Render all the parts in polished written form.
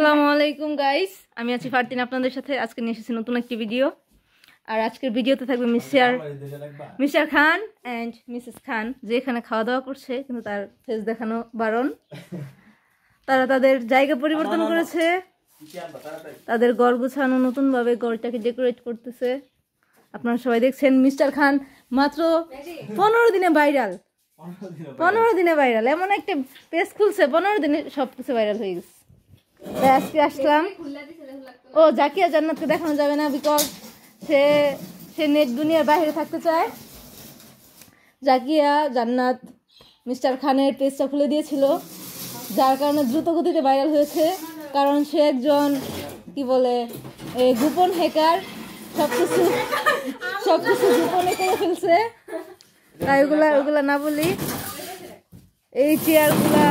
আসসালামু আলাইকুম গাইস, আমি আছি ফারতিন আপনাদের সাথে। আজকে নিয়ে এসেছি নতুন একটি ভিডিও। আর আজকের ভিডিওতে থাকবে মিস্টার খান এন্ড মিসেস খান, যে এখানে খাওয়া দাওয়া করছে, কিন্তু তার ফেস দেখানো বারণ। তারা তাদের জায়গা পরিবর্তন করেছে, তাদের ঘর গুছানো, নতুন ভাবে ঘরটাকে ডেকোরেট করতেছে। আপনারা সবাই দেখছেন। মিস্টার খান মাত্র 15 দিনে ভাইরাল, 15 দিনে ভাইরাল। এমন একটা পেজ খুলছে, 15 দিনে সবকিছু ভাইরাল হয়ে গেছে। আজকে আসলাম। ও জাকিয়া জান্নাতকে দেখানো যাবে না, বিকজ সে নেট দুনিয়ার বাইরে থাকতে চায়। জাকিয়া জান্নাত মিস্টার খানের পেজটা খুলে দিয়েছিল, যার কারণে দ্রুত গতিতে ভাইরাল হয়েছে। কারণ সে একজন কি বলে গোপন হ্যাকার, সবকিছু গোপনে করে ফেলছে। তাই ওগুলা না বলি। এই চেয়ারগুলা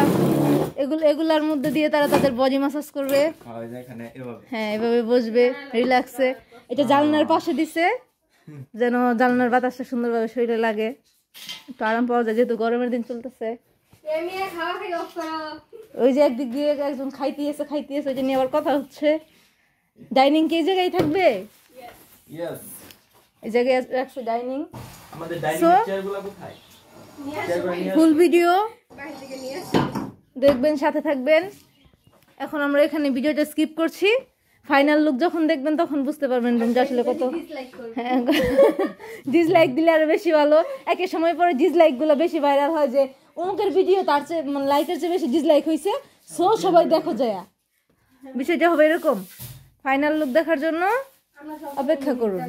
এগুলার মধ্যে দিয়ে তারা তাদের বডি ম্যাসাজ করবে। হ্যাঁ, এভাবে বসবে রিল্যাক্সে। এটা জানলার পাশে দিছে, যেন জানলার বাতাসটা সুন্দরভাবে শরীরে লাগে, একটু আরাম পাওয়া যায়, যেহেতু গরমের দিন চলতেছে। ওই যে একদিক দিয়ে একজন খাইতেছে, ওই যে নিয়ে আবার কথা হচ্ছে। ডাইনিং কি এই জায়গায় থাকবে? এই জায়গায় রাখছে ডাইনিং। ফুল ভিডিও দেখবেন, সাথে থাকবেন। এখন আমরা এখানে ভিডিওটা স্কিপ করছি। ফাইনাল লুক যখন দেখবেন তখন বুঝতে পারবেন রুমটা আসলে কত। হ্যাঁ, ডিসলাইক দিলে আরো বেশি ভালো। একই সময় পরে ডিসলাইক গুলো বেশি ভাইরাল হয়, যে অমুকের ভিডিও তার চেয়ে মানে লাইকের চেয়ে বেশি ডিসলাইক হয়েছে, সো সবাই দেখো যায়। বিষয়টা হবে এরকম। ফাইনাল লুক দেখার জন্য অপেক্ষা করুন।